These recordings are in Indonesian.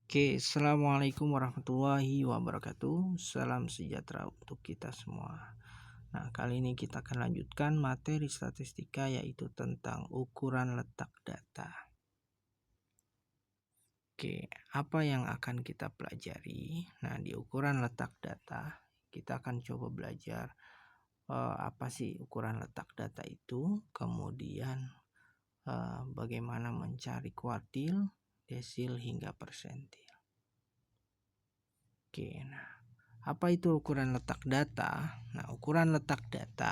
Oke, assalamualaikum warahmatullahi wabarakatuh. Salam sejahtera untuk kita semua. Nah, kali ini kita akan lanjutkan materi statistika, yaitu tentang ukuran letak data. Oke, apa yang akan kita pelajari? Nah, di ukuran letak data, kita akan coba belajar apa sih ukuran letak data itu, kemudian bagaimana mencari kuartil, desil, hingga persentil. Oke, nah, apa itu ukuran letak data? Nah, ukuran letak data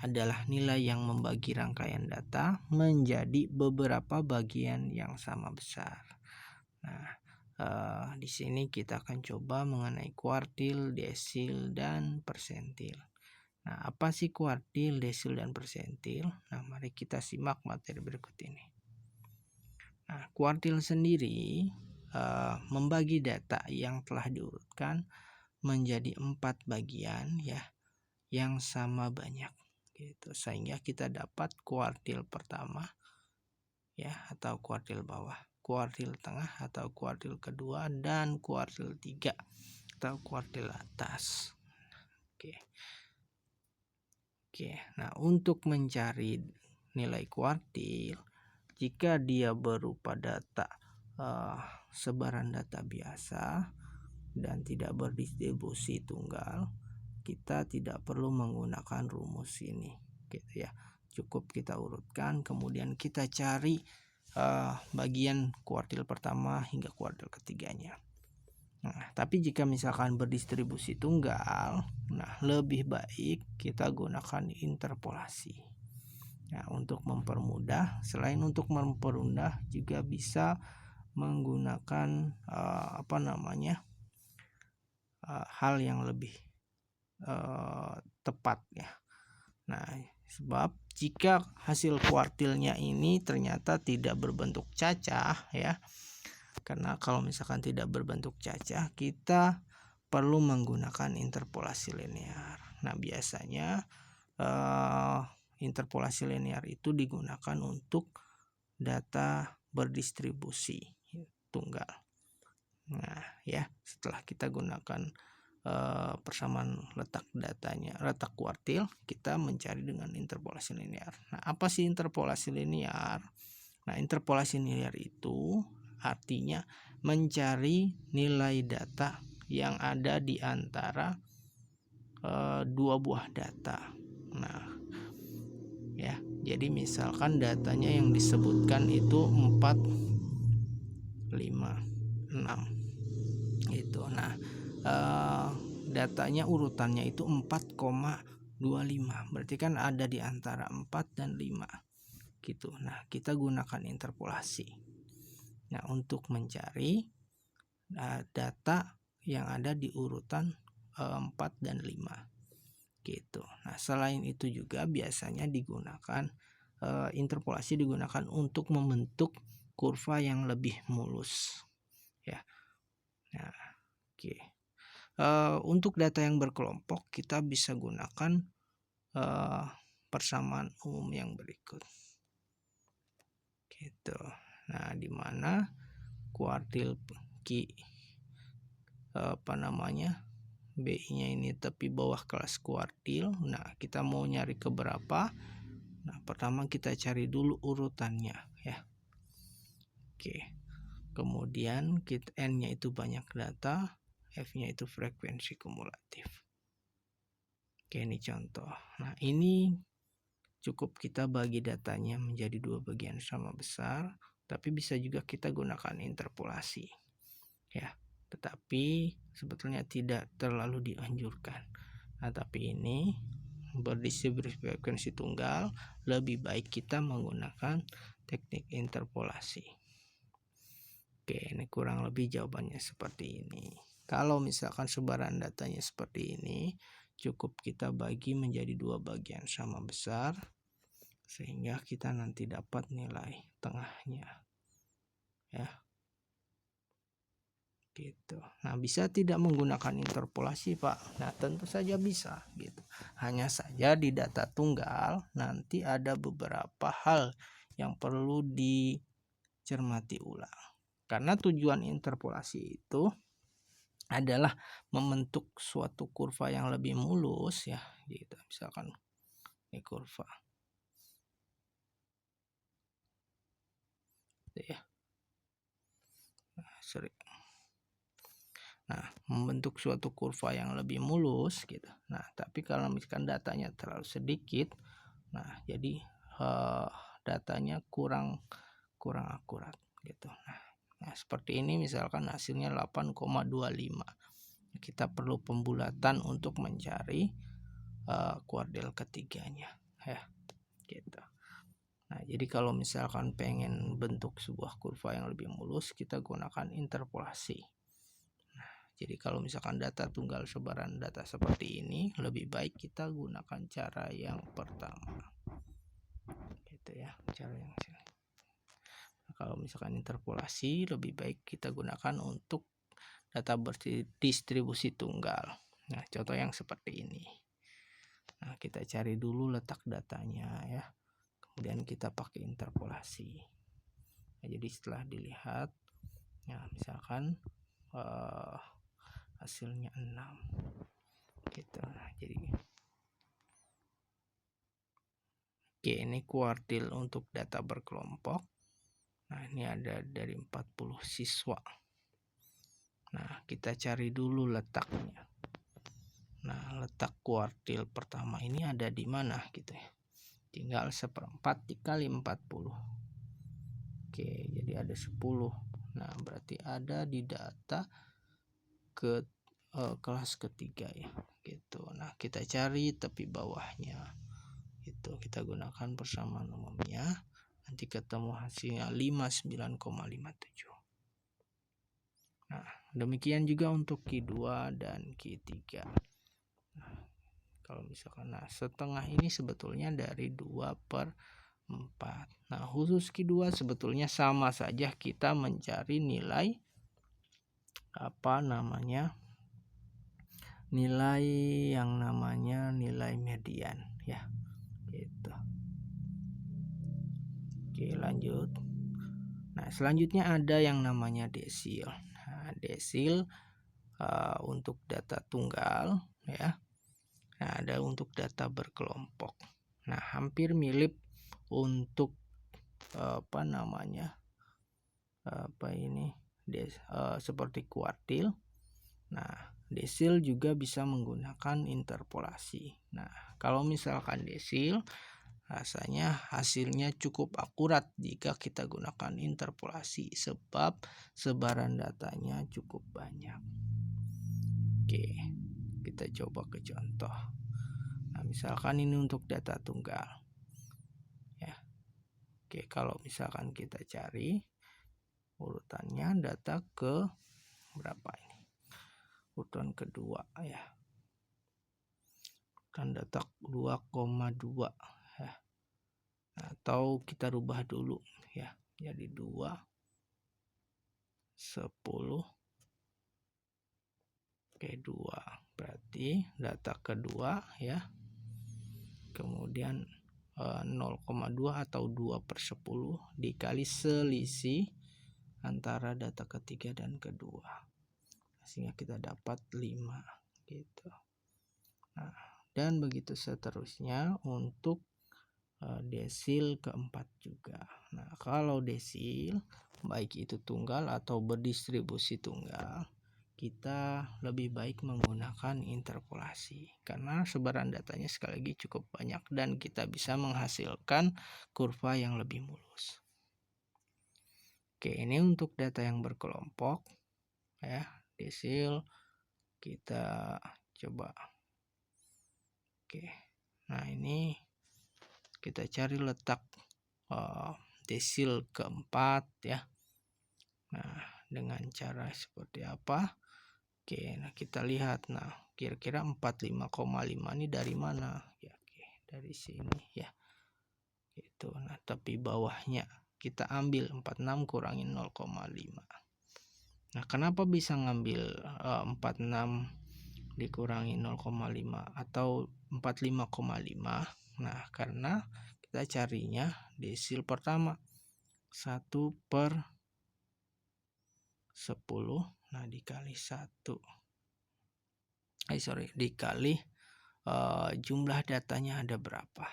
adalah nilai yang membagi rangkaian data menjadi beberapa bagian yang sama besar. Nah, di sini kita akan coba mengenai kuartil, desil, dan persentil. Nah, apa sih kuartil, desil, dan persentil? Nah, mari kita simak materi berikut ini. Nah, kuartil sendiri membagi data yang telah diurutkan menjadi 4 bagian ya, yang sama banyak gitu, sehingga kita dapat kuartil pertama ya, atau kuartil bawah, kuartil tengah atau kuartil kedua, dan kuartil 3 atau kuartil atas. Oke, nah, untuk mencari nilai kuartil, jika dia berupa data sebaran data biasa dan tidak berdistribusi tunggal, kita tidak perlu menggunakan rumus ini gitu ya. Cukup kita urutkan, kemudian kita cari bagian kuartil pertama hingga kuartil ketiganya. Nah, tapi jika misalkan berdistribusi tunggal, nah, lebih baik kita gunakan interpolasi. Nah, untuk mempermudah, selain untuk mempermudah juga bisa menggunakan hal yang lebih tepat ya. Nah, sebab jika hasil kuartilnya ini ternyata tidak berbentuk cacah ya, karena kalau misalkan tidak berbentuk cacah, kita perlu menggunakan interpolasi linear. Nah, biasanya interpolasi linear itu digunakan untuk data berdistribusi tunggal. Nah, ya, setelah kita gunakan persamaan letak datanya, letak kuartil, kita mencari dengan interpolasi linear. Nah, apa sih interpolasi linear? Nah, interpolasi linear itu artinya mencari nilai data yang ada di antara dua buah data. Nah, ya, jadi misalkan datanya yang disebutkan itu 4, 5, 6 gitu. Nah, datanya urutannya itu 4,25, berarti kan ada di antara 4 dan 5 gitu. Nah, kita gunakan interpolasi. Nah, untuk mencari data yang ada di urutan 4 dan 5 gitu. Nah, selain itu juga biasanya digunakan interpolasi digunakan untuk membentuk kurva yang lebih mulus ya. Nah, oke. Untuk data yang berkelompok kita bisa gunakan persamaan umum yang berikut gitu. Nah, di mana kuartil B-nya ini tapi bawah kelas kuartil. Nah, kita mau nyari ke berapa? Nah, pertama kita cari dulu urutannya ya. Oke. Kemudian N-nya itu banyak data, F-nya itu frekuensi kumulatif. Oke, ini contoh. Nah, ini cukup kita bagi datanya menjadi dua bagian sama besar, tapi bisa juga kita gunakan interpolasi ya, tetapi sebetulnya tidak terlalu dianjurkan. Nah, tapi ini berdistribusi frekuensi tunggal, lebih baik kita menggunakan teknik interpolasi. Oke, ini kurang lebih jawabannya seperti ini. Kalau misalkan sebaran datanya seperti ini, cukup kita bagi menjadi dua bagian sama besar, sehingga kita nanti dapat nilai tengahnya ya gitu. Nah, bisa tidak menggunakan interpolasi, Pak? Nah, tentu saja bisa gitu. Hanya saja di data tunggal nanti ada beberapa hal yang perlu dicermati ulang. karena tujuan interpolasi itu adalah membentuk suatu kurva yang lebih mulus ya, gitu. Misalkan ini kurva, gitu ya. Nah, membentuk suatu kurva yang lebih mulus gitu. Nah, tapi kalau misalkan datanya terlalu sedikit, nah jadi datanya kurang akurat gitu. Nah, seperti ini misalkan hasilnya 8,25. Kita perlu pembulatan untuk mencari kuartil ketiganya ya, gitu. Nah, jadi kalau misalkan pengen bentuk sebuah kurva yang lebih mulus, kita gunakan interpolasi. Jadi kalau misalkan data tunggal sebaran data seperti ini, lebih baik kita gunakan cara yang pertama, gitu ya, cara yang sini. Nah, kalau misalkan interpolasi, lebih baik kita gunakan untuk data berdistribusi tunggal. Nah, contoh yang seperti ini. Nah, kita cari dulu letak datanya ya, kemudian kita pakai interpolasi. Nah, jadi setelah dilihat, ya misalkan hasilnya 6 gitu. Nah, jadi oke, ini kuartil untuk data berkelompok. Nah, ini ada dari 40 siswa. Nah, kita cari dulu letaknya. Nah, letak kuartil pertama ini ada di mana gitu ya. Tinggal 1/4 dikali 40. Oke, jadi ada 10. Nah, berarti ada di data ke kelas ketiga ya gitu. Nah, kita cari tepi bawahnya itu, kita gunakan persamaan umumnya, nanti ketemu hasilnya 59,57. Nah, demikian juga untuk Q2 dan Q3. Nah, kalau misalkan setengah ini sebetulnya dari 2/4. Nah, khusus Q2 sebetulnya sama saja, kita mencari nilai nilai yang namanya nilai median ya gitu. Oke, lanjut. Nah, selanjutnya ada yang namanya desil. Nah, desil untuk data tunggal ya. Nah, ada untuk data berkelompok. Nah, hampir mirip untuk seperti kuartil. Nah, desil juga bisa menggunakan interpolasi. Nah, kalau misalkan desil, rasanya hasilnya cukup akurat jika kita gunakan interpolasi, sebab sebaran datanya cukup banyak. Oke, kita coba ke contoh. Nah, misalkan ini untuk data tunggal ya. Oke, kalau misalkan kita cari urutannya, data ke berapa ini, urutan kedua ya, kan data 2,2 ya. Atau kita rubah dulu ya, jadi 2, 10. Oke, 2 berarti data kedua ya, kemudian 0,2 atau 2/10 dikali selisih antara data ketiga dan kedua, sehingga kita dapat 5 gitu. Nah, dan begitu seterusnya untuk desil keempat juga. Nah, kalau desil baik itu tunggal atau berdistribusi tunggal, kita lebih baik menggunakan interpolasi karena sebaran datanya sekali lagi cukup banyak dan kita bisa menghasilkan kurva yang lebih mulus. Oke, ini untuk data yang berkelompok ya, desil kita coba. Oke, nah ini kita cari letak desil keempat ya. Nah, dengan cara seperti apa? Oke, nah kita lihat. Nah, kira-kira 45,5 ini dari mana? Ya, oke, dari sini ya. Gitu. Nah, tapi bawahnya kita ambil 46 kurangin 0,5. Nah, kenapa bisa ngambil 46 dikurangi 0,5 atau 45,5? Nah, karena kita carinya desil pertama 1/. 10. Nah, dikali 1. Dikali jumlah datanya ada berapa?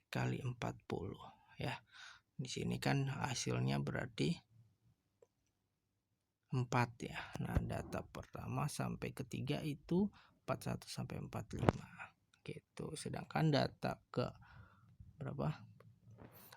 Kali 40 ya. Di sini kan hasilnya berarti 4 ya. Nah, data pertama sampai ketiga itu 41 sampai 45 gitu. Sedangkan data ke berapa?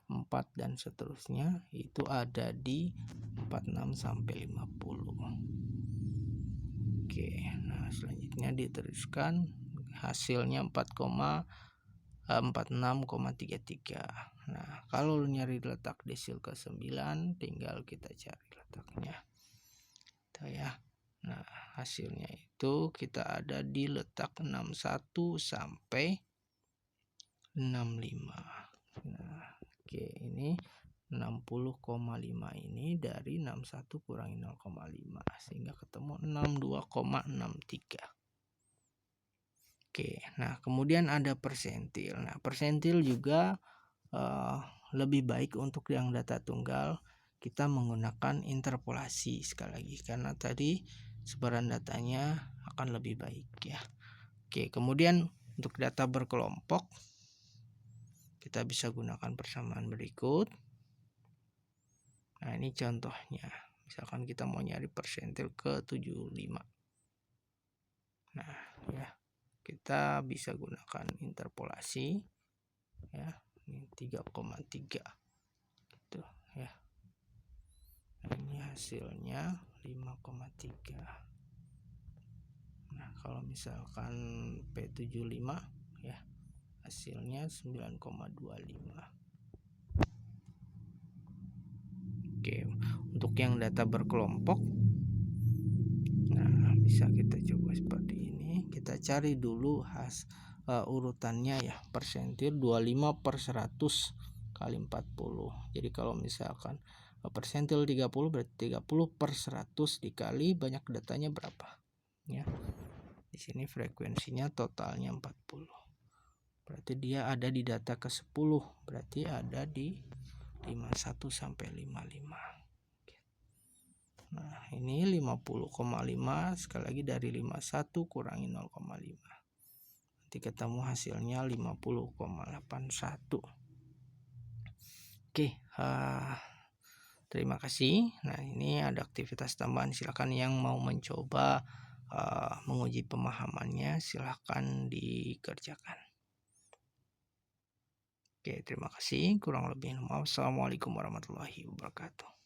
4 dan seterusnya itu ada di 46 sampai 50. Oke, nah selanjutnya diteruskan hasilnya 46,33. Nah, kalau nyari letak desil ke 9 tinggal kita cari letaknya. Tuh ya. Nah, hasilnya itu kita ada di letak 61 sampai 65. Nah, oke, ini 60,5 ini dari 61 kurangi 0,5 sehingga ketemu 62,63. Oke, nah kemudian ada persentil. Nah, persentil juga lebih baik untuk yang data tunggal kita menggunakan interpolasi sekali lagi karena tadi sebaran datanya akan lebih baik ya. Oke, kemudian untuk data berkelompok kita bisa gunakan persamaan berikut. Nah, ini contohnya. Misalkan kita mau nyari persentil ke 75. Nah, ya. Kita bisa gunakan interpolasi ya. Ini 3,3 gitu ya. Nah, ini hasilnya 5,3. Nah, kalau misalkan P75 ya, hasilnya 9,25. Oke, untuk yang data berkelompok, nah bisa kita coba seperti ini. Kita cari dulu urutannya ya, persentil 25 per 100 kali 40. Jadi kalau misalkan persentil 30 berarti 30 per 100 dikali banyak datanya berapa ya. Di sini frekuensinya totalnya 40. Berarti dia ada di data ke 10, berarti ada di 51 sampai 55. Nah, ini 50,5 sekali lagi dari 51 kurangi 0,5. Nanti ketemu hasilnya 50,81. Oke, terima kasih. Nah, ini ada aktivitas tambahan. Silakan yang mau mencoba menguji pemahamannya silakan dikerjakan. Oke, terima kasih. Kurang lebih, assalamualaikum warahmatullahi wabarakatuh.